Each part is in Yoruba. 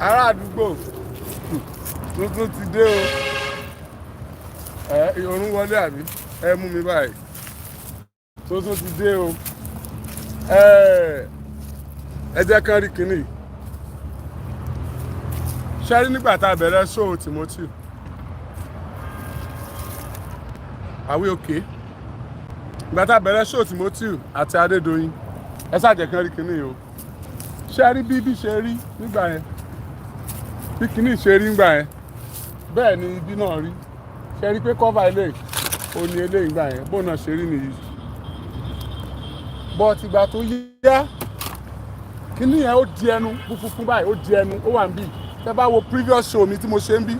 ará àdúgbò tuntun ti dé o ìrún wọlé àbí ẹ mú mi báyìí tuntun ti dé o ẹ jẹ́ kán rí kínní ṣẹ́rí nígbà tá a bẹ̀rẹ̀ show Timothy àwí òkè nígbà tá a bẹ̀rẹ̀ show Timothy àti Adédoyin ẹ ṣàjẹ́ kán rí kínní o ṣẹ́rí bí ṣe rí nígbà yẹn bí kínní ṣe rí nígbà yẹn bẹ́ẹ̀ ni ibi náà rí ṣẹ́rí pé cover ilé ò ní eléyìí nígbà yẹn bóun náà ṣe rí nìyí bọ́ọ̀tì ìgbà tó yá kínní yẹn ó di ẹnu funfun báyìí ó di ẹnu ó wà ń bì tẹ́ bá wo previous show mi tí mo ṣe ń bí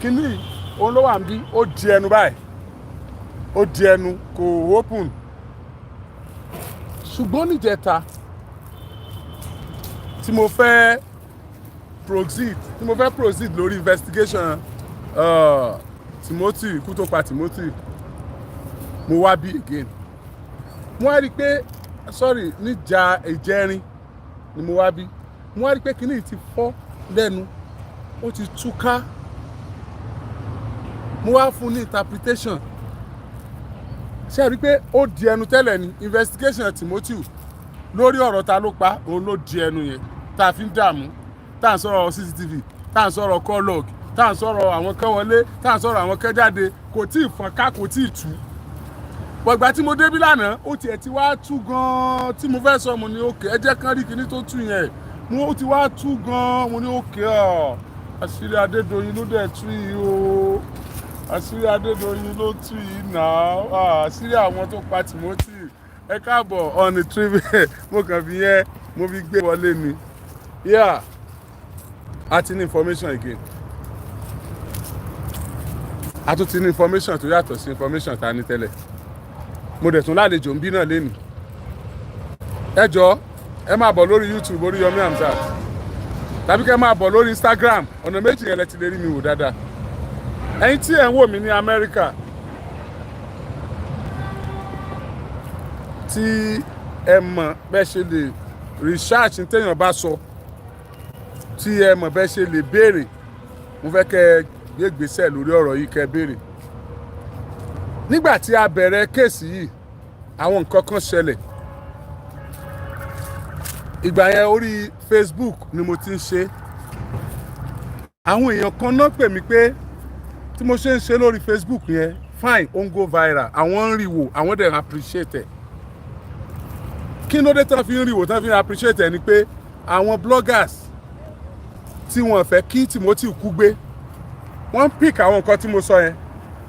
kínní òun ló wà ń bí ó di ẹnu báyìí ó di ẹnu kò open ṣùgbọ́n níjẹta tí mo fẹ́ proceed lórí investigation Timothy ikú tó pa Timothy mo wá bí again mo wá rí i pé sorry níjà ìjẹrin ni mo wá bí mo wá rí i pé kíní ti fọ́ lẹ́nu ó ti túká mo wá fún ní interpretation ṣe rí i pé ó di ẹnu tẹ́lẹ̀ ni investigation Timothy lórí ọ̀rọ̀ ta ló pa òun ló di ẹnu yẹn tá a fi ń dààmú tá à ń sọ̀rọ̀ CCTV tá à ń sọ̀rọ̀ call log tá à ń sọ̀rọ̀ àwọn kan wọlé tá à ń sọ̀rọ̀ àwọn kan jáde kò tí ì fọ́nká kò tí ì tú gbọ̀gbà tí mo débí lánàá ó tiẹ̀ ti wá tú gan-an tí mo fẹ́ sọ mo ní òkè ẹ jẹ́ kán rí kinní tó tú yẹn mo ti wá tú gan-an mo ní òkè àṣírí Adédoyin ló dẹ̀ tú yìí o àṣírí Adédoyin ló tú yìí náà àṣírí àwọn tó pa Timothy ẹ káàbọ̀ ọ̀nì trivia mo kàn fi yẹn mo fi gbé wọlé ni yeah a ti ní information again a tún ti ní information tó yàtọ̀ sí information tá a ní tẹ́lẹ̀ mo dẹ̀ tún lálejò ń bí náà lénìí ẹ jọ̀ọ́ ẹ máa bọ̀ lórí YouTube Oríyọmí Hamzat tàbí kẹ́ máa bọ̀ lórí Instagram ọ̀nà méjì yẹn lẹ ti lè rí mi wò dáadáa ẹ̀yin tí ẹ̀ ń wò mí ní Amẹ́ríkà tí ẹ mọ̀ bẹ́ẹ̀ ṣe lè research téèyàn bá sọ tí ẹ mọ̀ bẹ́ẹ̀ ṣe lè béèrè mo fẹ́ kẹ́ ẹ gbé ìgbésẹ̀ lórí ọ̀rọ̀ yìí kẹ́ ẹ béèrè nígbà tí a bẹ̀rẹ̀ kéèsì yìí àwọn nǹkan kan ṣẹlẹ̀ ìgbà yẹn orí Facebook ni mo ti ń ṣe àwọn èèyàn kan náà pè mí pé tí mo ṣe ń ṣe lórí Facebook yẹn fine ó ń go viral àwọn ń rí wò àwọn dẹ̀ appreciate ẹ̀ kí ló dé tán fi ń rí wò tán fi ń appreciate ẹ̀ ni pé àwọn bloggers tí wọ́n fẹ́ kí Timothy kú gbé wọ́n pick àwọn nǹkan tí mo sọ yẹn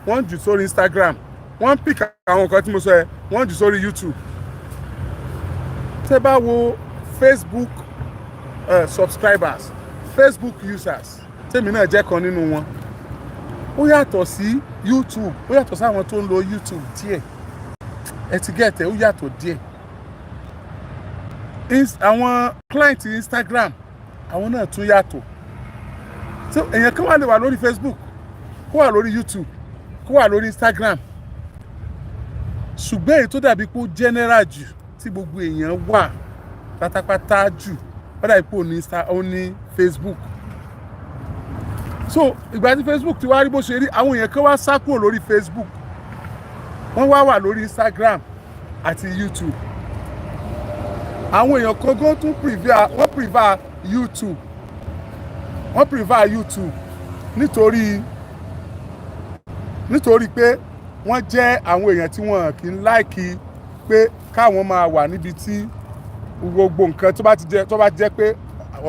wọ́n jù sórí Instagram wọ́n pick àwọn nǹkan tí mo sọ yẹn wọ́n jù sórí YouTube tẹ́ bá wo Facebook subscribers Facebook users tèmi náà jẹ́ kan nínú wọn ó yàtọ̀ sí YouTube ó yàtọ̀ sí àwọn tó ń lo YouTube díẹ̀ ẹ ti gẹ̀tẹ̀ ó yàtọ̀ díẹ̀ àwọn client Instagram àwọn náà tún yàtọ̀ so èèyàn kan wà lè wà lórí Facebook kó wà lórí YouTube kó wà lórí Instagram ṣùgbọ́n èyí tó dàbí pé ó general jù tí gbogbo èèyàn wà pátápátá jù ó dàbí pé ó ní Facebook so ìgbà tí Facebook ti wá rí bó ṣe rí àwọn èèyàn kan wá sá kúrò lórí Facebook wọ́n wà lórí Instagram àti YouTube àwọn èèyàn kan gan tún prefer YouTube wọ́n prefer YouTube nítorí pé wọ́n jẹ́ àwọn èèyàn tí wọ́n kì í láìkí pé káwọn máa wà níbi tí gbogbo nǹkan tó bá ti jẹ́ pé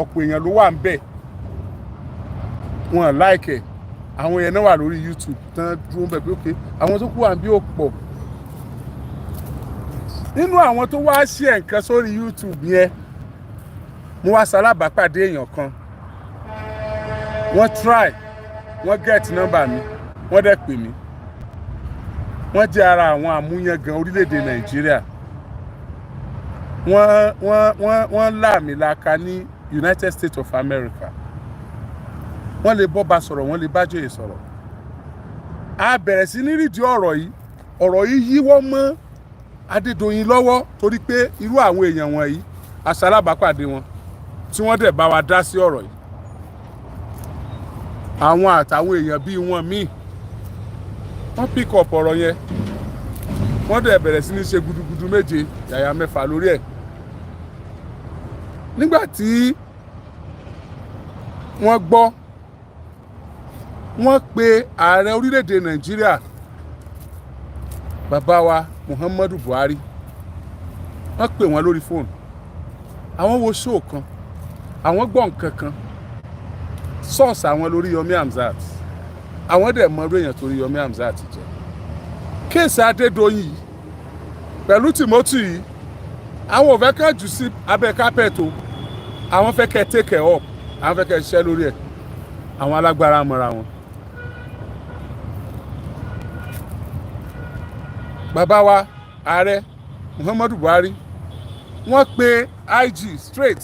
ọ̀pọ̀ èèyàn ló wà ń bẹ̀ wọ́n láìkẹ̀ àwọn èèyàn náà wà lórí YouTube tán dúró ń bẹ̀ pé okay àwọn tó kù wà ń bí ó pọ̀ nínú àwọn tó wá ṣe nǹkan sórí YouTube yẹn mo wá ṣalábàápàdé èèyàn kan wọ́n get number mi wọ́n dẹ̀ pè mí wọ́n jẹ́ ara àwọn àmúyangàn orílẹ̀-èdè Nàìjíríà wọ́n láàmìlaka ní United States of America wọ́n lè bọ́ba sọ̀rọ̀ wọ́n lè bájòyè sọ̀rọ̀ a bẹ̀rẹ̀ sí ní rídìí ọ̀rọ̀ yìí yíwọ́ mọ́ Adédoyin lọ́wọ́ torí pé irú àwọn èèyàn wọ̀nyí aṣalábàápàdé wọn tí wọ́n dẹ̀ bá wa dá sí ọ̀rọ̀ yìí àwọn àtàwọn èèyàn bíi wọn míì wọ́n pick up ọ̀rọ̀ yẹn wọ́n dẹ̀ bẹ̀rẹ̀ sí ní ṣe gudugudu méje yàyà mẹ́fà lórí ẹ̀ nígbà tí wọ́n gbọ́ wọ́n pe ààrẹ orílẹ̀-èdè Nàìjíríà bàbá wa Muhammadu Buhari wọ́n pè wọ́n lórí fóònù àwọn wo ṣóò kan àwọn gbọ́ nǹkan kan sọ́ọ̀sì àwọn lórí Yomi Hamzat àwọn dẹ̀ mọ èèyàn torí Yomi Hamzat jẹ́ kéèsì Adédoyin yìí pẹ̀lú Timothy yìí àwọn ò fẹ́ ká jù sí abẹ́ kápẹ́ẹ̀tì o àwọn fẹ́ kẹ́ take it up àwọn fẹ́ kẹ́ ṣiṣẹ́ lórí ẹ̀ àwọn alágbára mọ́ra wọn. bàbá wa ààrẹ Muhammadu Buhari wọ́n pe IG straight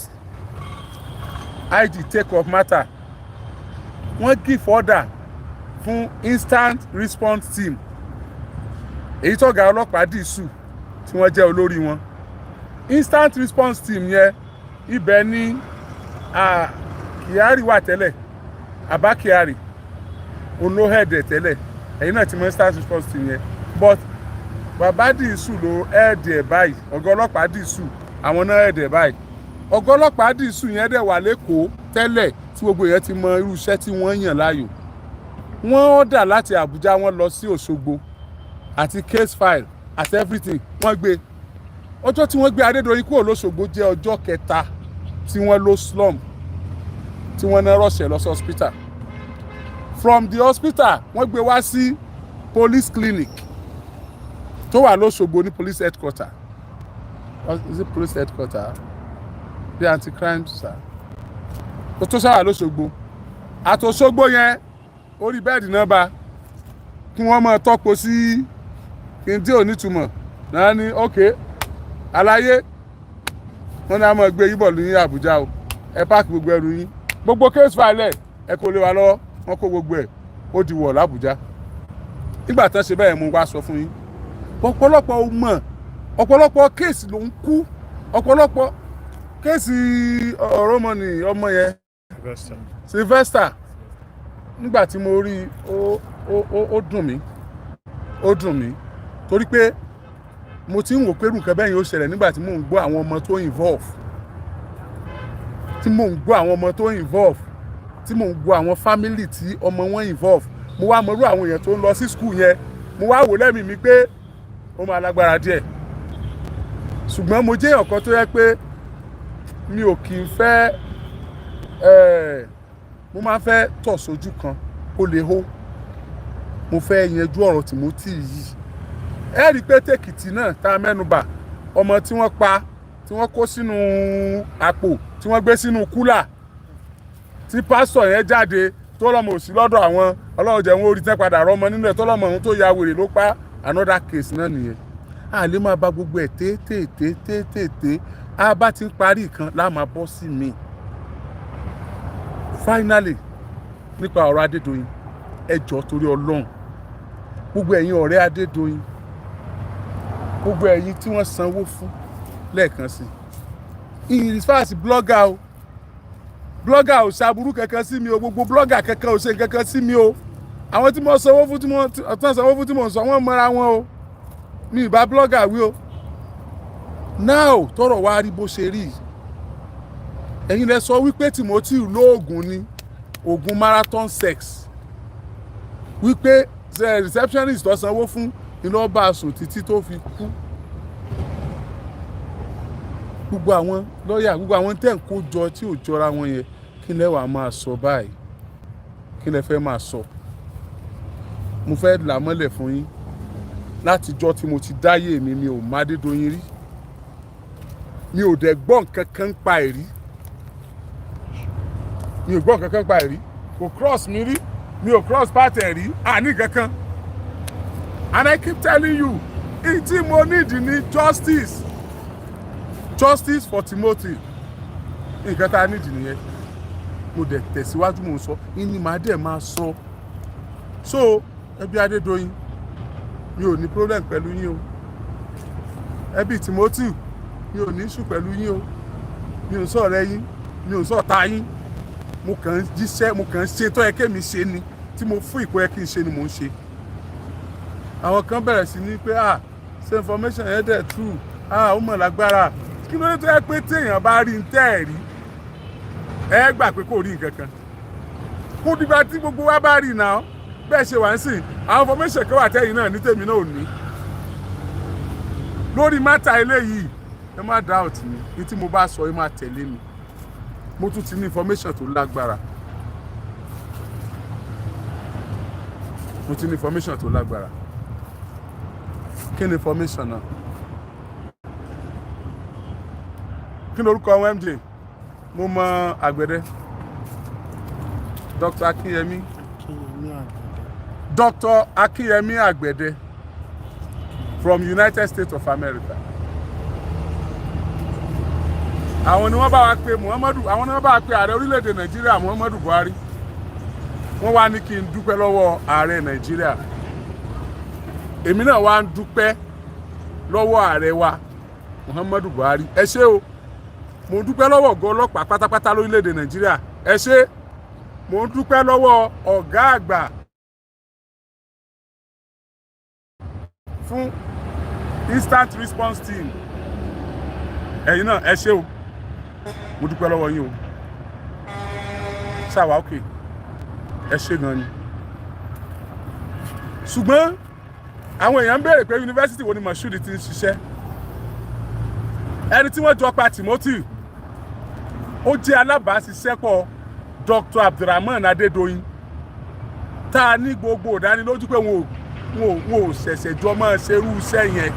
IG take up matter wọ́n give order fún instant response team èyí tọ́gá ọlọ́pàá dìísù tí wọ́n jẹ́ olórí wọn instant response team yẹn ibẹ̀ ni Kyari wà tẹ́lẹ̀ Abba Kyari olóhẹ̀dẹ̀ tẹ́lẹ̀ ẹ̀yin náà ti mọ instant response team yẹn but bàbá dìísù ló ẹ̀ẹ́dẹ̀ báyìí ọ̀gá ọlọ́pàá dìísù àwọn náà ẹ̀ẹ́dẹ̀ báyìí ọ̀gá ọlọ́pàá dìísù yẹn dẹ̀ wà lẹ́kọ̀ọ́ tẹ́lẹ̀ tí gbogbo èèyàn ti mọ irú iṣẹ́ tí wọ́n yàn láàyò wọ́n ọ̀dà láti Àbújá wọ́n lọ sí Òṣogbo àti case file àti everything wọ́n gbé ọjọ́ tí wọ́n gbé Adédoyin kúrò lóṣogbo jẹ́ ọjọ́ kẹta tí wọ́n lọ slum tí wọ́n náà rọ̀ṣẹ̀ lọ sí hospital from the hospital wọ́n gbé wá sí police clinic tó wà lóṣogbo ní police headquarter is it police headquarter bí anti-crime sir ó tó sáwà lóṣogbo àtòṣogbo yẹn orí bẹ́ẹ̀dì náà bá kí wọ́n máa tọ́po sí kìntì onítùmọ̀ náà ní okay àlàyé wọn ní a máa gbé yín bọ̀ ní Àbújá o ẹ páàkì gbogbo ẹrù yín gbogbo case file ẹ kò lè wà lọ́wọ́ wọn kó gbogbo ẹ̀ ó di wọ̀ l'Àbújá nígbà tán ṣe bẹ́ẹ̀ mo wá sọ fún yín ọ̀pọ̀lọpọ̀ mọ̀ ọ̀pọ̀lọpọ̀ kéèsì ló ń kú ọ̀pọ̀lọpọ̀ kéèsì ọ̀rọ̀ ọmọ yẹn Sylvester nígbà tí mo rí ó dùn mí torí pé mo ti ń wò pé nǹkan bẹ́ẹ̀ yẹn ó ṣẹlẹ̀ nígbà tí mò ń gbọ́ àwọn ọmọ tó involve tí mò ń gbọ́ àwọn ọmọ tó involve tí mò ń gbọ́ àwọn family tí ọmọ wọn involve mo wá mọ̀rú àwọn èèyàn tó ń lọ sí school yẹn mo wá wò lẹ́mìí mi pé ó máa lágbára díẹ̀ ṣùgbọ́n mo jẹ́ ọ̀kan tó yẹ pé mi ò kì í fẹ́ mo máa fẹ́ tọ̀ sójú kan kó lè hó mo fẹ́ yanjú ọ̀rọ̀ Timothy yìí ẹ rí i pé tèkìtì náà tá a mẹ́nubà ọmọ tí wọ́n pa tí wọ́n kó sínú àpò tí wọ́n gbé sínú kúlà tí pásítọ̀ yẹn jáde tó lọ́mọ òsì lọ́dọ̀ àwọn ọlọ́run jẹ́ wọn orí tẹ́ padà rọ́mọ nínú ẹ̀ tó lọ́mọ ohun tó ya wèrè ló pa another case náà nìyẹn a lè máa bá gbogbo ẹ̀ tètè a bá ti ń parí ìkan láà máa bọ́ sí mi finally nípa ọ̀rọ̀ Adédoyin ẹ jọ̀ọ́ torí Ọlọ́run gbogbo ẹ̀yin ọ̀rẹ́ Adédoyin gbogbo ẹ̀yin tí wọ́n sanwó fún lẹ́ẹ̀kan sí ìrìfáàsì blogger o blogger ò ṣàbùrú kankan sí mi o gbogbo blogger kankan ò ṣe kankan sí mi o àwọn tí mo sanwó fún tí mo sọ wọ́n mọ́ra wọn o mi ìbá blogger wí o now tọrọ wá rí bó ṣe rí ẹ̀yin lẹ sọ wípé Timothy lóògùn ni oògùn marathon sex wípé receptionist tó sanwó fún iná bá a sùn títí tó fi kú gbogbo àwọn lọ́ọ̀yà gbogbo àwọn tẹ̀ ń kó jọ tí ò jọra wọn yẹn kí lẹ wàá máa sọ báyìí kí lẹ fẹ́ máa sọ mo fẹ́ là mọ́lẹ̀ fún yín látijọ́ tí mo ti dáyé mi ò má Adédoyin rí mi ò dẹ̀ gbọ́ nǹkan kan pa ẹ̀ rí mi ò gbọ́ nǹkan kan pa ẹ̀ rí kò cross mi rí mi ò cross path ẹ̀ rí àní kankan and I keep telling you ìtí mo need ní justice for Timothy nǹkan tá a need nìyẹn mo dẹ̀ tẹ̀síwájú mo sọ ìní màá dẹ̀ máa sọ so ẹbí Adédoyin mi ò ní problem pẹ̀lú yín o ẹbí Timothy mi ò ní issue pẹ̀lú yín o mi ò sọ̀rọ̀ yín mi ò sọ̀tá yín mo kàn ń jíṣẹ́ mo kàn ń ṣe tó yẹ kémi ṣe ni tí mo fún ìpò yẹ kí n ṣe ni mò ń ṣe. àwọn kan bẹ̀rẹ̀ sí ní pé ṣe information yẹn dẹ̀ true ó mọ̀ lágbára kí ló dé tó yẹ pé téèyàn bá rí tẹ́ ẹ̀ rí ẹ gbà pé kò rí nǹkan kan kó dìgbà tí gbogbo wa bá rí náà bẹ́ẹ̀ ṣe wà ń sìn àwọn information kan wà tẹ́yìn náà ní tèmi náà ò ní lórí mátà eléyìí ẹ má doubt mi ní tí mo bá sọ ẹ má tẹ̀lé mi mo tún ti ní information tó lágbára kí ni information náà kí ni orúkọ àwọn MJ mo mọ àgbẹ̀dẹ Dr. Akinyemi Dr. Akinyemi Àgbẹ̀dẹ from United States of America. àwọn ni wọ́n bá wa pè Muhammadu àwọn ni wọ́n bá wa pè ààrẹ orílẹ̀-èdè Nàìjíríà Muhammadu Buhari wọ́n wá ní kí n dúpẹ́ lọ́wọ́ ààrẹ Nàìjíríà èmi náà wá ń dúpẹ́ lọ́wọ́ ààrẹ wa Muhammadu Buhari ẹ ṣé o mo ń dúpẹ́ lọ́wọ́ ọ̀gá ọlọ́pàá pátápátá lórílẹ̀-èdè Nàìjíríà ẹ ṣé mo ń dúpẹ́ lọ́wọ́ ọ̀gá àgbà fún instant response team ẹ̀yin náà ẹ ṣé o mo dúpẹ́ lọ́wọ́ yín o ṣàwà òkè ẹ ṣé gan ni ṣùgbọ́n àwọn èèyàn ń béèrè pé yunifásitì wo ni Mashood ti ń ṣiṣẹ́ ẹni tí wọ́n jọ pa Timothy ó jẹ́ alábàáṣiṣẹ́pọ̀ Dr. Abdulrahman Adédoyin tá a ní gbogbo ìdánilójú pé wọn ò ṣẹ̀ṣẹ̀ jọ máa ṣerú iṣẹ́ yẹn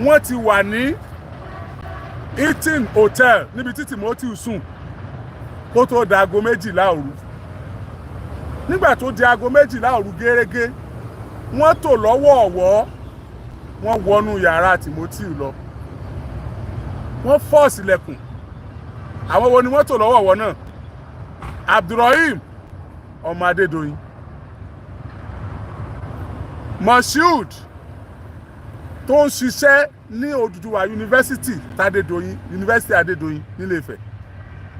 wọ́n ti wà ní Hilton Hotel níbi tí Timothy sùn kó tó di aago 12 òru nígbà tó di aago 12 òru gẹ́rẹ́gẹ́ wọ́n tò lọ́wọ́ ọ̀wọ́ wọ́n wọnú yàrá Timothy lọ wọ́n fọ́ọ̀sì lẹ̀kùn àwọn wo ni wọ́n tò lọ́wọ́ ọ̀wọ́ náà Abdulrahim ọmọ Adédoyin Mashood tó ń ṣiṣẹ́ ní Odùduwà University tàdédoyin University Adédoyin nílé Ifẹ̀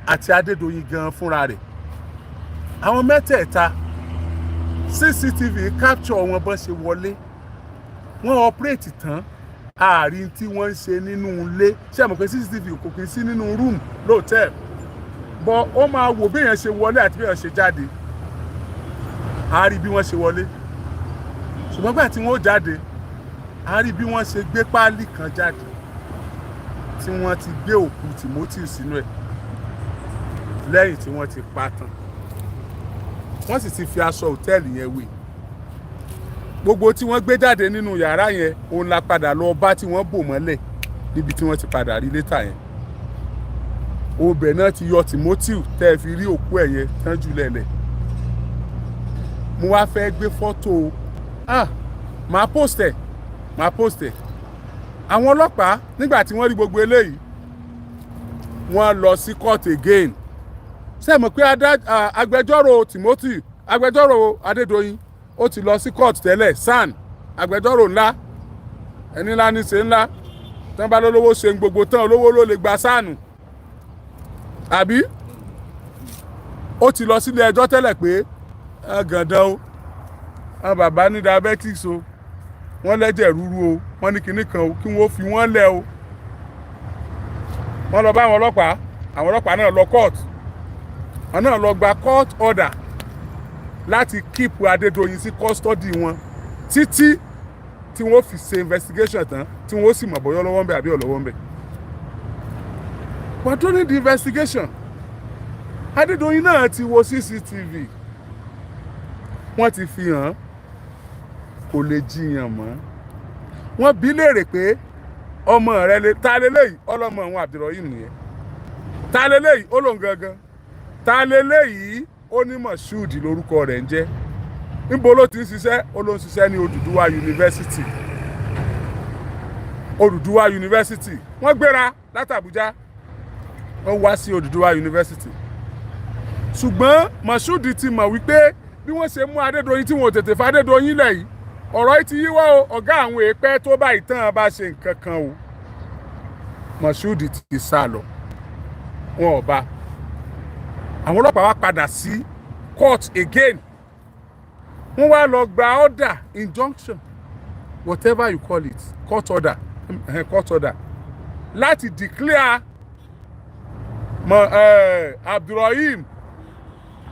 àti Adédoyin gan fúnra rẹ̀ àwọn mẹ́tẹ̀ẹ̀ta CCTV capture wọn bọ́n ṣe wọlé wọ́n operate tán ààrin tí wọ́n ń ṣe nínú ilé ṣé ẹ mọ̀ pé CCTV kò kí n sí nínú room lóòtẹ́ẹ̀lì bọ́ ó máa wò bí èèyàn ṣe wọlé àti bí èèyàn ṣe jáde àárí bí wọ́n ṣe wọlé ṣùgbọ́n gbà tí wọ́n jáde àárí bí wọ́n ṣe gbé páálí kan jáde tí wọ́n ti gbé òkú Timothy sínú ẹ̀ lẹ́yìn tí wọ́n ti pa tán wọ́n sì ti fi aṣọ hòtẹ́ẹ̀lì yẹn wé gbogbo tí wọ́n gbé jáde nínú yàrá yẹn òun la padà lọ bá tí wọ́n bò mọ́lẹ̀ níbi tí wọ́n ti padà rí létà yẹn obẹ̀ náà ti yọ Timothy tẹ́ ẹ fi rí òkú ẹ̀ yẹn tán jù lẹ̀lẹ̀ mo wá fẹ́ gbé fọ́tò máa post ẹ̀ àwọn ọlọ́pàá nígbà tí wọ́n rí gbogbo eléyìí wọ́n lọ sí court again ṣé ẹ mọ̀ pé agbẹjọ́rò Timothy agbẹjọ́rò Adédoyin ó ti lọ sí court tẹ́lẹ̀ SAN agbẹjọ́rò ńlá ẹni ńlá ní ṣe ńlá tán bá lólówó ṣe gbogbo tán olówó ló lè gba SAN àbí ó ti lọ sílé ẹjọ́ tẹ́lẹ̀ pé gàndán o àwọn bàbá ní diabetics o wọ́n lẹ́jẹ̀ rúru o wọ́n ní kinní kan o kí wọ́n fi wọ́n lẹ̀ o wọ́n lọ bá àwọn ọlọ́pàá náà lọ court àwọn náà lọ gba court order láti keep Adédoyin sí custody wọn títí tí wọ́n fi ṣe investigation tán tí wọ́n sì mọ̀ bóyá ọlọ́wọ́ ń bẹ àbí ọlọ́wọ́ ń bẹ. But during the investigation Adédoyin náà ti wo CCTV wọ́n ti fi hàn kò lè jiyàn mọ́ wọ́n bi léèrè pé ọmọ rẹ̀ lè ta lélẹ́yìí ọlọ́mọ àwọn Abdulrahim nìyẹn ta lélẹ́yìí ó lóun gangan ta lélẹ́yìí ó ní Mashood lórúkọ rẹ̀ ń jẹ́ níbo ló ti ń ṣiṣẹ́ ó ló ń ṣiṣẹ́ ní Odùduwà University wọ́n gbéra láti Àbújá wọ́n wá sí Odùduwà University ṣùgbọ́n Mashood ti mọ̀ wípé bí wọ́n ṣe mú Adédoyin tí wọ́n tètè fa Adédoyin lẹ̀ yìí ọ̀rọ̀ yìí ti yíwá o ọ̀gá àwọn èèpẹ́ tó bá ìtàn bá ṣe nǹkan kan o Mashood ti sá lọ wọn ò bá àwọn ọlọ́pàá wá padà sí court again wọ́n wá lọ gba order injunction whatever you call it court order láti declare Abdulrahim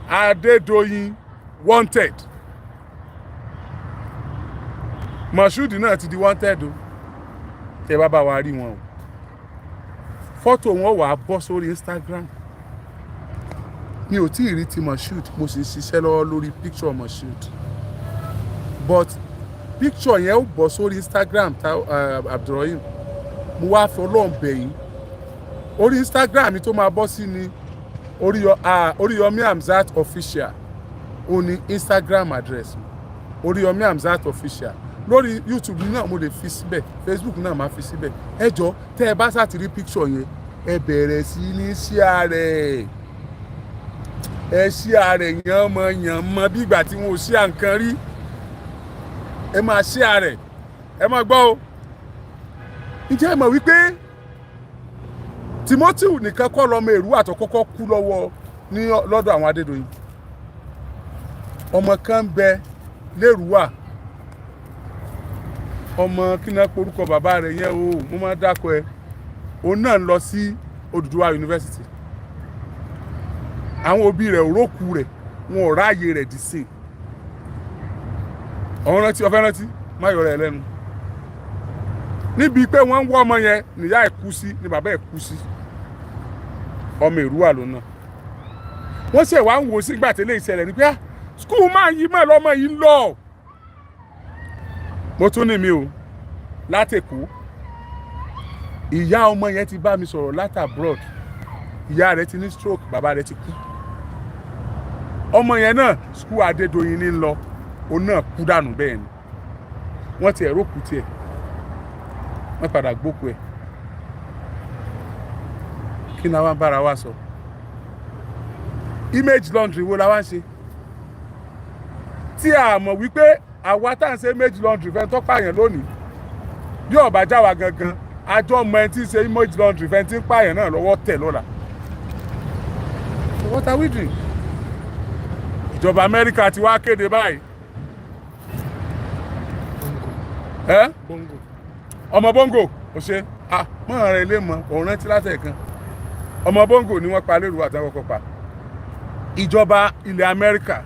Adédoyin wanted. Mashood náà ti di wanted o tẹ bá bá wa rí wọn o fọ́tò wọn wà á bọ́ sórí Instagram mi ò tí ì rí ti Mashood mo sì ń ṣiṣẹ́ lọ́wọ́ lórí picture Mashood but picture yẹn ó bọ́ sórí Instagram Abdulrahim mo wá fi Ọlọ́run bẹ̀yìn orí Instagram mi tó máa bọ́ sí ni Oríyọmí Hamzat official ó ní Instagram address Oríyọmí Hamzat official lórí YouTube náà mo lè fi síbẹ̀ Facebook náà máa fi síbẹ̀ ẹ jọ tẹ́ ẹ bá ṣàti rí picture yẹn ẹ bẹ̀rẹ̀ sí ní share rẹ̀ ẹ share rẹ̀ yànmọ́ bí ìgbà tí wọn ò share nǹkan rí ẹ máa share rẹ̀ ẹ máa gbọ́ o ǹjẹ́ ẹ mọ̀ wípé Timothy nìkan kọ́ lọ́mọ Èrúwà tó kọ́kọ́ kú lọ́dọ̀ àwọn Adédoyin ọmọ kan bẹ l'Èrúwà ọmọ kí náà porúkọ bàbá rẹ̀ yẹn o mo máa dákọ ẹ òun náà lọ sí Odùduwà University àwọn òbí rẹ̀ òrókù rẹ̀ wọn ò ráàyè rẹ̀ dì sí ọ̀fẹ́ rántí má yọ̀rọ̀ ẹ̀ lẹ́nu níbi pé wọ́n ń wọ́ ọmọ yẹn níyà ẹ̀ kú sí ní bàbá ẹ̀ kú sí ọmọ Èrúwà ló náà wọ́n ṣe wá ń wò sígbà tẹ́lẹ̀ ìṣẹ̀lẹ̀ ní pé skul máa yí mọ́ lọ́mọ yìí ń lọ mo tún ní mi o látẹ̀kọ́ ìyá ọmọ yẹn ti bá mi sọ̀rọ̀ láti abroad ìyá rẹ̀ ti ní stroke bàbá rẹ̀ ti kú ọmọ yẹn náà skul Adédoyin ní lọ òun náà kú dànù bẹ́ẹ̀ ni wọ́n ti ẹ̀rọ kù tiẹ̀ wọ́n padà gbókù ẹ̀ kí ni àwọn bára wa sọ image laundry wo la wá ń ṣe tí a mọ̀ wípé àwa tá à ń ṣe image laundry fẹ́ tó pààyàn lónìí bí ọ̀bá já wa gangan àjọ ọmọ ẹni tí ń ṣe image laundry fẹ́ tí ń pààyàn náà lọ́wọ́ tẹ̀ lọ́la so what are we doing ìjọba Amẹ́ríkà ti wá kéde báyìí ọmọ Bongo ò ṣe mọ́ rẹ̀ ilé mọ́ òun rántí látẹ̀kan ọmọ Bongo ni wọ́n pa l'Èrúwà àtàwọn kọ́kọ́ pa ìjọba ilẹ̀ Amẹ́ríkà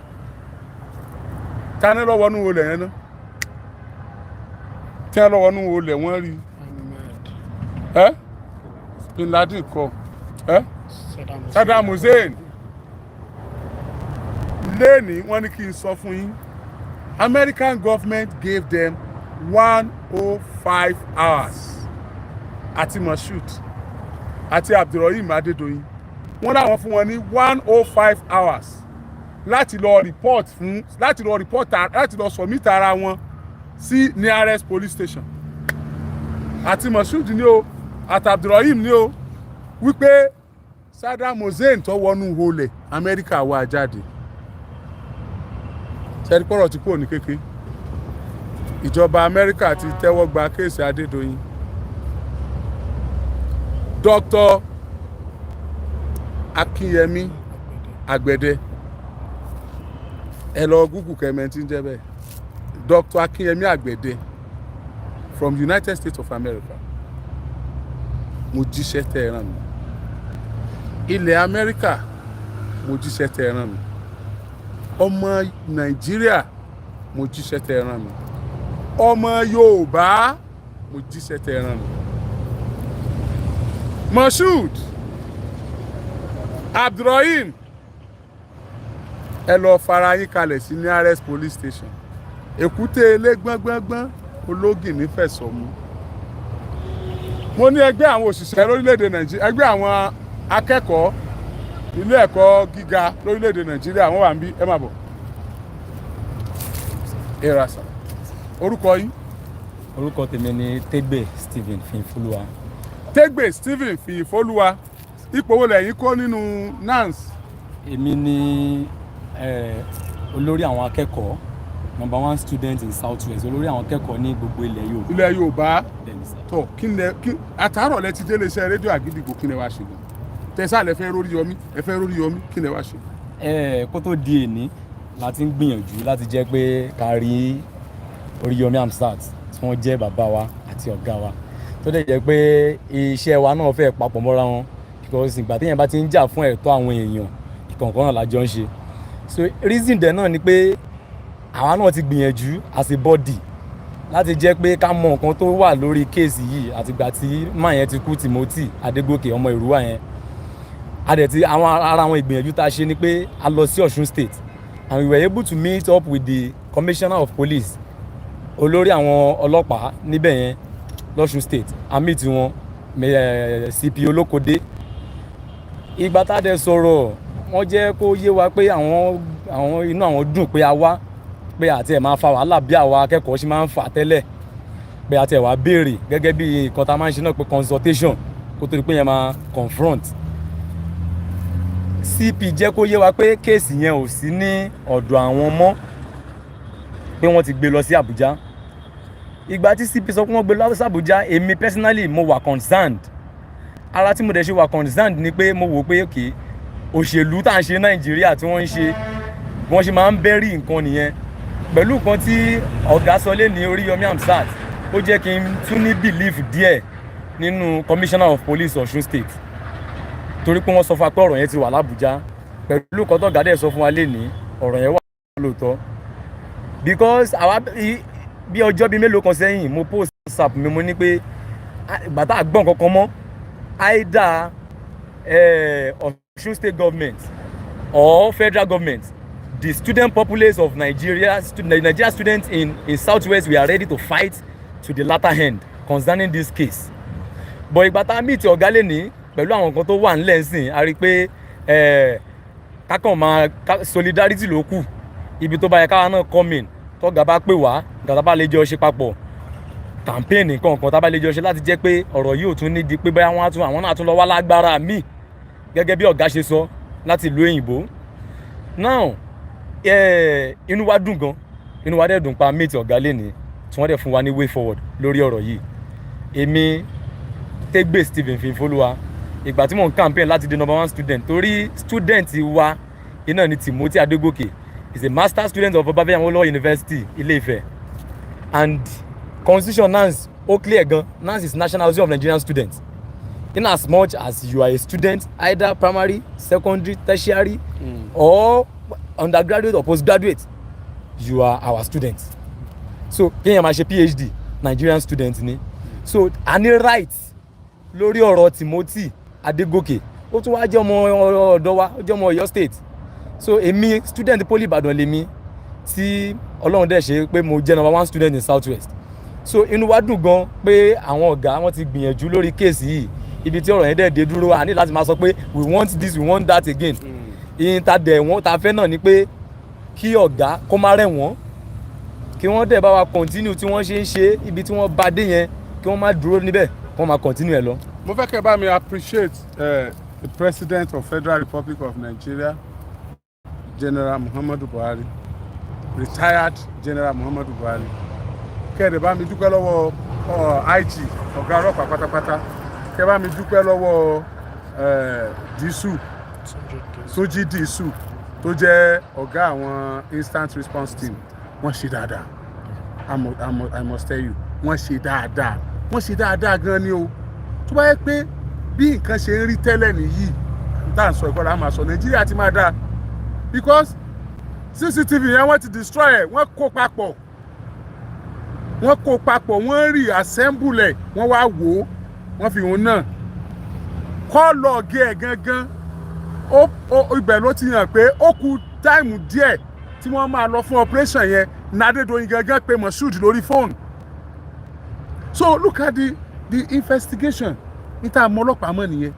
tani lọ́wọ́ nú olè yẹn náà tí wọ́n lọ́wọ́ nú olè wọ́n rí Bin Laden kọ́ Saddam Hussein lẹ́ni wọ́n ní kí n sọ fún yín American government gave them 105 hours àti Mashood àti Abdulrahim Adédoyin wọ́n láwọn fún wọn ní 105 hours láti lọ submit ara wọn sí nearest police station àti Mashood ní o àti Abdulrahim ní o wípé Saddam Hussein tó wọnú olè Amẹ́ríkà wá jáde sẹ́ni pọ̀rọ̀ tí kò ní kéke ìjọba Amẹ́ríkà ti tẹ́wọ́ gba kéèsì Adédoyin Dr. Akínyẹmí Àgbẹ̀dẹ ẹ lọ Google kẹmẹntì ń jẹ́ bẹ́ẹ̀ Dr. Akínyẹmí Àgbẹ̀dẹ from United States of America mo jíṣẹ́ tẹ́ ẹ rán mi ilẹ̀ Amẹ́ríkà mo jíṣẹ́ tẹ́ ẹ rán mi ọmọ Nàìjíríà mo jíṣẹ́ tẹ́ ẹ rán mi ọmọ Yorùbá mo jíṣẹ́ tẹ́ ẹ rán mi Mashood Abdulrahim ẹ lọ fara yín kalẹ̀ sí nearest police station Èkúté ilé gbọ́ngbọ́ngbọ́n ológin nífẹ̀sọ̀ mú mo ní ẹgbẹ́ àwọn òṣìṣẹ́ lórílẹ̀‐èdè Nàìjíríà ẹgbẹ́ àwọn akẹ́kọ̀ọ́ ilé ẹ̀kọ́ gíga lórílẹ̀‐èdè Nàìjíríà wọ́n wà ń bí ẹ má bọ̀ ẹ ra sà orúkọ yín. orúkọ tèmi ni Tégbè Stephen Fìyìnfolúwa. Tégbè Stephen Fìyìnfolúwa ipò wo lẹ̀yin kó nínú NANS. èmi ni olórí àwọn akẹ́kọ̀ọ́ #1 student in South West olórí àwọn akẹ́kọ̀ọ́ ní gbogbo ilẹ̀ Yorùbá. ilẹ̀ Yorùbá tó kí àtàárọ̀ lẹ ti délé iṣẹ́ rédíò Àgídìgbò kí ni wàá ṣe gan. tẹ̀sán ẹ fẹ́ rórí yọmí kí ni ẹ wá ṣe. Kó tó di èní láti ń gbìyànjú láti jẹ́ pé ká rí Oríyọmí Hamzat tí wọ́n jẹ́ bàbá wa àti ọ̀gá wa tó dẹ̀ jẹ́ pé iṣẹ́ wa náà fẹ́ papọ̀ mọ́ra wọn because ìgbà téèyàn bá ti ń jà fún ẹ̀tọ́ àwọn èèyàn ìkọ̀ọ̀kan náà lájọ ń ṣe so reason dẹ̀ náà ni pé àwa náà ti gbìyànjú as a body láti jẹ́ pé ká mọ nǹkan tó wà lórí kéèsì yìí àtìgbà tí máa yẹn ti kú Timothy Adégòkè ọmọ Èrúwà yẹn adẹ̀tí ara àwọn ìgbìyànjú tá a ṣe ni pé a lọ sí Ọ̀ṣun state and we were able to meet up with the commissioner of police olórí àwọn ọlọ́pàá níbẹ̀ yẹn lọ́ṣun state a meet wọn CP Olókòdé ìgbà tá a dẹ̀ sọ̀rọ̀ wọ́n jẹ́ kó yé wa pé àwọn inú àwọn dùn pé a wá pé àti ẹ̀ máa fa wàhálà bí àwa akẹ́kọ̀ọ́ ṣe máa ń fà tẹ́lẹ̀ pé àti ẹ̀ wá béèrè gẹ́gẹ́ bí nǹkan tá a máa ń ṣe náà pé consultation kó tó di pé yẹn máa confront CP jẹ́ kó yé wa pé kéèsì yẹn ò sí ní ọ̀dọ̀ àwọn mọ́ pé wọ́n ti gbé lọ sí Àbújá ìgbà tí CP sọ pé wọ́n gbé lọ sí Àbújá èmi personally mo wà concerned ara tí mo dẹ̀ ṣe wà concerned ni pé mo wò pé okay òṣèlú tá à ń ṣe Nàìjíríà tí wọ́n ń ṣe bí wọ́n ṣe máa ń bẹ́rì nǹkan nìyẹn pẹ̀lú nǹkan tí ọ̀gá sọ lé ní Oríyọmí Hamzat ó jẹ́ kí n tún ní belief díẹ̀ nínú commissioner of police Ọ̀ṣun state torí pé wọ́n sọ fún wa pé ọ̀rọ̀ yẹn ti wà l'Àbújá pẹ̀lú nǹkan tó ọ̀gá dẹ̀ sọ fún wa lé ní ọ̀rọ̀ yẹn wà lóòótọ́ because àwa bí ọjọ́ bíi mélòó kan sẹ́yìn mo post WhatsApp mi mo ní pé ìgbà tá a gbọ́ nǹkan kan mọ́ either Ọ̀ṣun state government or federal government the student populace of Nigeria students in Southwest we are ready to fight to the latter end concerning this case but ìgbà tá a meet ọ̀gá lé ní pẹ̀lú àwọn nǹkan tó wà nílẹ̀ ńsìn a rí i pé kákan máa solidarity ló kù ibi tó bá yẹ káwa náà come in tọ́gà bá pè wá gàtà bá lè jọ ṣe papọ̀ campaign nǹkan tá bá lè jọ ṣe láti jẹ́ pé ọ̀rọ̀ yìí ò tún ní di pé báyà àwọn náà tún lọ wá lágbára míì gẹ́gẹ́ bí ọ̀gá ṣe sọ láti ìlú òyìnbó now inú wa dùn gan inú wa dẹ̀ dùn pa meet ọ̀gá lẹ́ni tí wọ́n dẹ̀ fún wa ní way forward lórí ọ̀rọ̀ yìí èmi Tẹ́gbẹ́ Stephen Fífolúwa ìgbà tí mò ń campaign láti di number 1 student torí student wa iná ni Timothy Adégòkè is a master student of Obafemi Awolowo University Ilé-Ifẹ̀ and constitution NANS ó clear gan NANS is National Association of Nigerian Students in as much as you are a student either primary secondary tertiary or undergraduate or postgraduate you are our student so kéèyàn máa ṣe PhD Nigerian student ni so a ní right lórí ọ̀rọ̀ Timothy Adégòkè ó tún wá jẹ́ ọmọ ọ̀dọ́ wa ó jẹ́ ọmọ Ọ̀yọ́ state so èmi student poli Ìbàdàn lèmi tí Ọlọ́run dẹ̀ ṣe pé mo jẹ́ number 1 student in Southwest so inú wa dùn gan pé àwọn ọ̀gá wọn ti gbìyànjú lórí kéèsì yìí ibi tí ọ̀rọ̀ yẹn dẹ̀ dé dúró a ní láti máa sọ pé we want this we want that again ìyìn ta dẹ̀ wọ́n ta fẹ́ náà ni pé kí ọ̀gá kó má rẹ̀ wọ́n kí wọ́n dẹ̀ bá wa continue tí wọ́n ṣe ń ṣe ibi tí wọ́n bá dé yẹn kí wọ́n má dúró níbẹ̀ kí wọ́n má continue ẹ̀ lọ. mo fẹ́ kẹ́ bá mi appreciate the President of Federal Republic of Nigeria General Muhammadu Buhari retired General Muhammadu Buhari kẹ́ẹ̀dẹ̀ bá mi dúpẹ́ lọ́wọ́ IG ọ̀gá ọlọ́pàá pátápátá kẹ́ẹ̀ bá mi dúpẹ́ lọ́wọ́ Disu Soji Disu tó jẹ́ ọ̀gá àwọn instant response team wọ́n ṣe dáadáa I must tell you wọ́n ṣe dáadáa gan ni o tó bá yẹ pé bí nǹkan ṣe ń rí tẹ́lẹ̀ nìyí tá à ń sọ ìkọlà máa sọ Nàìjíríà ti máa dáa because CCTV yẹn wọ́n ti destroy ẹ̀ wọ́n kó papọ̀ wọ́n rí assemble ẹ̀ wọ́n wá wò ó wọ́n fi òun náà kọ́ lọ́ọ̀gì ẹ̀ gangan ibẹ̀ ló ti hàn pé ó kù táìmù díẹ̀ tí wọ́n máa lọ fún operation yẹn Adédoyin gangan pé Moshood lórí fóònù so look at the investigation níta àmọ́ ọlọ́pàá mọ̀ nìyẹn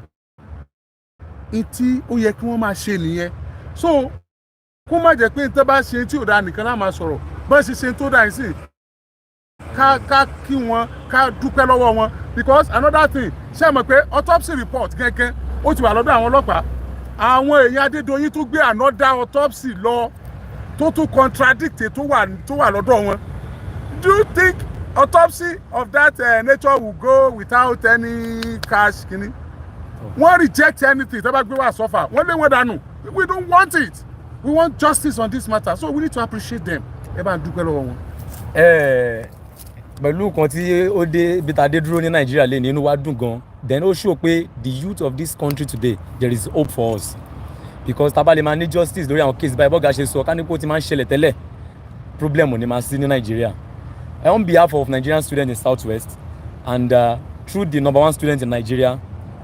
ìtí ó yẹ kí wọ́n máa ṣe nìyẹn so kó má jẹ́ pé níta bá ṣe tí ò dáa nìkan láà máa sọ̀rọ̀ bá ṣe ṣe tó dáa sí ká kí wọn ká dúpẹ́ lọ́wọ́ wọn because another thing ṣe mọ̀ pé autopsy report gẹ́gẹ́ ó ti wà lọ́dọ̀ àwọn ọlọ́pàá àwọn èèyàn Adédoyin tó gbé another autopsy lọ tó tún contradict tó wà lọ́dọ̀ wọn do you think autopsy of that nature will go without any cash kini wọ́n reject anything tẹ́ bá gbé wá sọ́fà wọ́n lé wọn dànù we don't want it we want justice on this matter so we need to appreciate them ẹ bá ń dúpẹ́ lọ́wọ́ wọn. pẹ̀lú nǹkan tí ó dé ibi tá a dé dúró ní nàìjíríà lé ní inú wa dùn gan then ó show pé the youth of this country today there is hope for us because tábà lè máa ní justice lórí àwọn case báyìí bọ́gà ṣe sọ kánípò ti máa ń ṣẹlẹ̀ tẹ́lẹ̀ problem ò ní máa sí ní nàìjíríà. On behalf of Nigerian students in Southwest and through the number 1 student in Nigeria,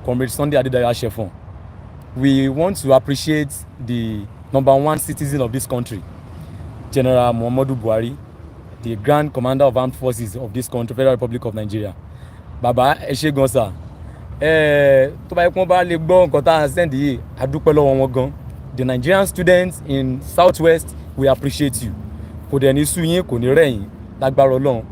Comrade Sunday Adedayo Ashefon, we want to appreciate the number 1 citizen of this country, General Muhammadu Buhari, the Grand Commander of Armed Forces of this country, Federal Republic of Nigeria. Baba, ẹ ṣé gan sir. Tó bá yẹ kí wọ́n bá lè gbọ́ nǹkan tá a send yìí, a dúpẹ́ lọ́wọ́ wọn gan. The Nigerian students in Southwest, we appreciate you. Kò dẹ̀ ní sú yín, kò ní rẹ̀ yín. Lágbára Ọlọ́run.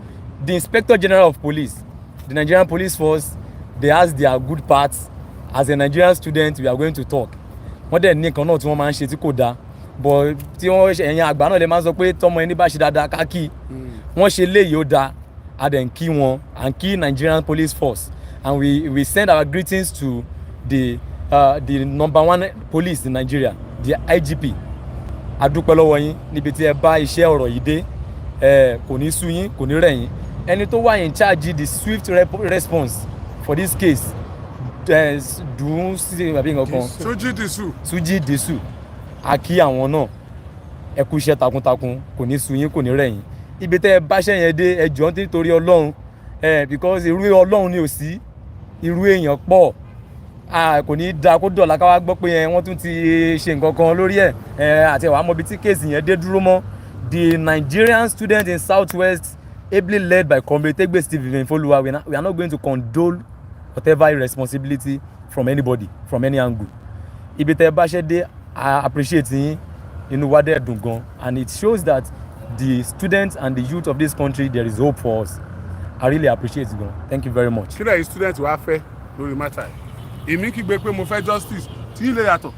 The Inspector General of Police, the Nigerian Police Force, they has their good parts. As a Nigerian student, we are going to talk. Wọ́n dẹ̀ ní nǹkan náà tí wọ́n máa ń ṣe tí kò dáa. But tí wọ́n ṣe ẹ̀yin àgbà náà lè máa ń sọ pé tọmọ ẹni bá ṣe dáadáa ká kí. Wọ́n ṣe léyìí ó dáa. A dẹ̀ ń kí wọn and kí Nigerian Police Force. And we send our greetings to the number 1 police in Nigeria, the IGP. A dúpẹ́ lọ́wọ́ yín níbi tí ẹ bá iṣẹ́ ọ̀rọ̀ yìí dé. Kò ní sú yín kò ní rẹ̀ yín ẹni tó wà in charge the swift response for this case dùn sí àbí nǹkan Suji Disu a kí àwọn náà ẹ kú iṣẹ́ takuntakun kò ní sú yín kò ní rẹ̀ yín ibi tẹ́ ẹ báṣẹ́ yẹn dé ẹ jọ̀ọ́ nítorí Ọlọ́run because irú Ọlọ́run ni ò sí irú èèyàn pọ̀ kò ní da kó dọ̀la ká wá gbọ́ pé wọ́n tún ti ṣe nǹkan kan lórí àti àwọn amọ̀bí tí kéèsì yẹn dé dúró mọ́. The Nigerian students in Southwest, ably led by Comrade Tegbe Stephen Foluwa, we are not going to condole whatever irresponsibility from anybody, from any angle. Ibi tẹ́ bá ṣe dé, I appreciate yín, inú wa dẹ̀ dùn gan, and it shows that the students and the youth of this country, there is hope for us. I really appreciate it gan. Thank you very much. Kí lẹ́yìn student wa fẹ́ lórí matter yìí? Èmi kígbe pé mo fẹ́ justice, tí ilé yàtọ̀,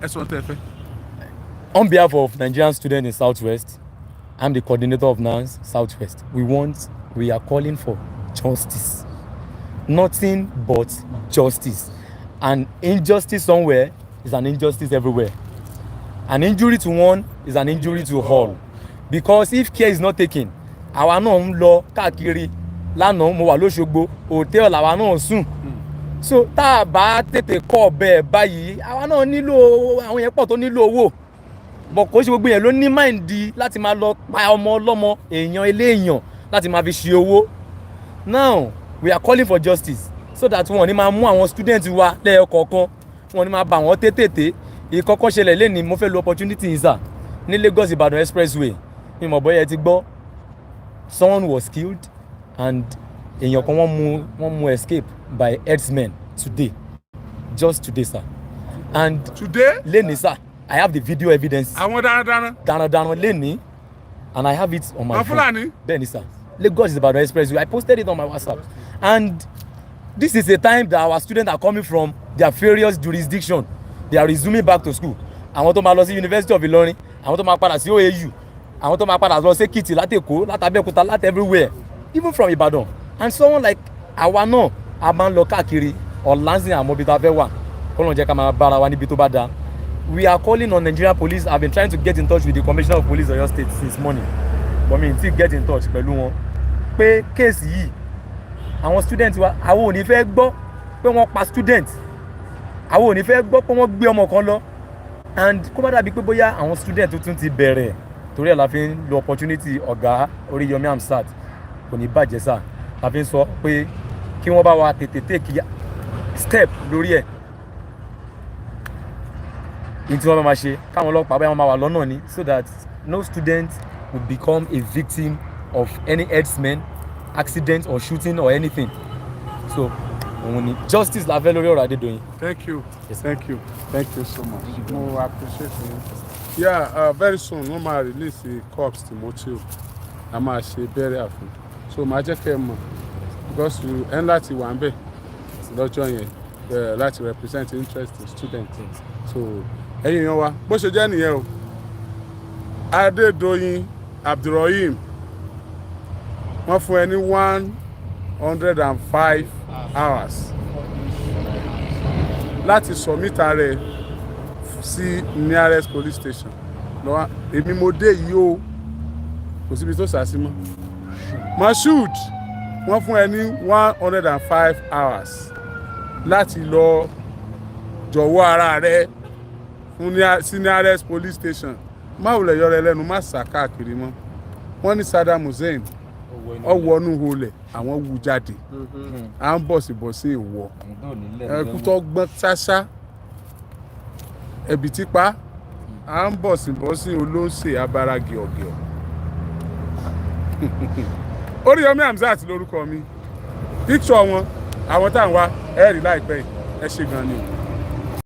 ẹ sọ tẹ́ fẹ́. On behalf of Nigerian students in Southwest, I'm the coordinator of NANS Southwest. We are calling for justice. Nothing but justice. An injustice somewhere is an injustice everywhere. An injury to one is an injury to all. Because if care is not taken, àwa náà ń lọ káàkiri lánàá mo wà lóṣogbo hòtẹ́ẹ̀lì àwa náà sùn. So tá a bá tètè kọ́ bẹ́ẹ̀ báyìí àwa náà nílò àwọn yẹn pọ̀ tó nílò owó. But kò ṣe gbogbo yẹn ló ní máìndì láti máa lọ pa ọmọ ọlọ́mọ èèyàn eléèyàn láti máa fi ṣe owó. Now we are calling for justice so that wọn ní máa mú àwọn student wa lẹ́ẹ̀kọ̀ọ̀kan wọn ní máa bà wọ́n tètè. Ìkọ́kọ́ ṣẹlẹ̀ lẹ́ni mo fẹ́ lo opportunity yìí sà ní Lagos Ibadan expressway mi mọ̀ bóyá ẹ ti gbọ́ someone was killed and èèyàn kan wọ́n mú escape by herdsmen today just today sir and today lẹ́ni sir. I have the video evidence. Àwọn darandaran lẹ́ni and I have it on my phone. Fulani? Bẹ́ẹ̀ni sir. Lagos Ibadan expressway. I posted it on my WhatsApp. And this is a time that our students are coming from their various jurisdiction. They are resuming back to school. Àwọn tó máa lọ sí University of Ilorin, àwọn tó máa padà sí OAU, àwọn tó máa padà lọ sí Ekiti, láti Èkó, láti Abẹ́òkúta, láti everywhere, even from Ibadan. And someone like àwa náà, a máa ń lọ káàkiri ọ̀làǹsìn àmọ́bí tá a fẹ́ wà. Kọ́lọ́n jẹ́ ká máa bára wa níbi tó bá dáa. We are calling on Nigerian police. I've been trying to get in touch with the Commissioner of Police of Oyo State since morning. But me still get in touch pẹ̀lú wọn. Pé kéèsì yìí, àwọn student wa, àwọn ò ní fẹ́ gbọ́ pé wọ́n pa student. Àwọn ò ní fẹ́ gbọ́ pé wọ́n gbé ọmọ kan lọ. And kó má dàbí pé bóyá àwọn student tuntun ti bẹ̀rẹ̀. Torí ẹ̀ la fi ń lo opportunity ọ̀gá Oríyọmí Hamzat. Kò ní bàjẹ́ sà. La fi ń sọ pé kí wọ́n bá wa tètè take step lórí ẹ̀. Tí wọ́n máa ṣe káwọn ọlọ́pàá báyọ̀ máa wà lọ́nà ni so that no student will become a victim of any herdsmen, accident or shooting or anything. So òun ni justice la fẹ́ lórí ọ̀rọ̀ Adédoyin. Thank you. Yes, thank you so much. Mo appreciate it. Yeah, very soon wọ́n máa release the corpse Timothy a máa ṣe burial fún so máa jẹ́ kẹ́ ẹ mọ̀ because ẹ̀ ń láti wà ń bẹ̀ lọ́jọ́ yẹn láti represent interest in students so ẹ̀yin yan wa bó ṣe jẹ́ nìyẹn o Adédoyin Abdulrahim wọ́n fún ẹ ní 105 hours láti submit rẹ̀ sí nearest police station lọ́wọ́ èmi mo dé yìí o kò síbi tó sá sí mọ́ Mashood wọ́n fún ẹ ní 105 hours láti lọ jọ̀wọ́ ara rẹ fún sí nearest police station má wulẹ̀ yọrọ ẹlẹ́nu má sá káàkiri mọ́ wọ́n ní Saddam Hussein ọwọ́nú holẹ̀ àwọn wú jáde à ń bọ̀sibọ̀sí ìwọ ẹkú tó gbọ́n ṣáṣá ẹ̀bì tipa à ń bọ̀sibọ̀sí olóńsè abáragi ọ̀gẹ̀ Oríyọmí Hamzat lórúkọ mi píkṣọ wọn àwọn táwọn wá ẹ̀rí láìpẹ́ ẹ ṣe gan ni o.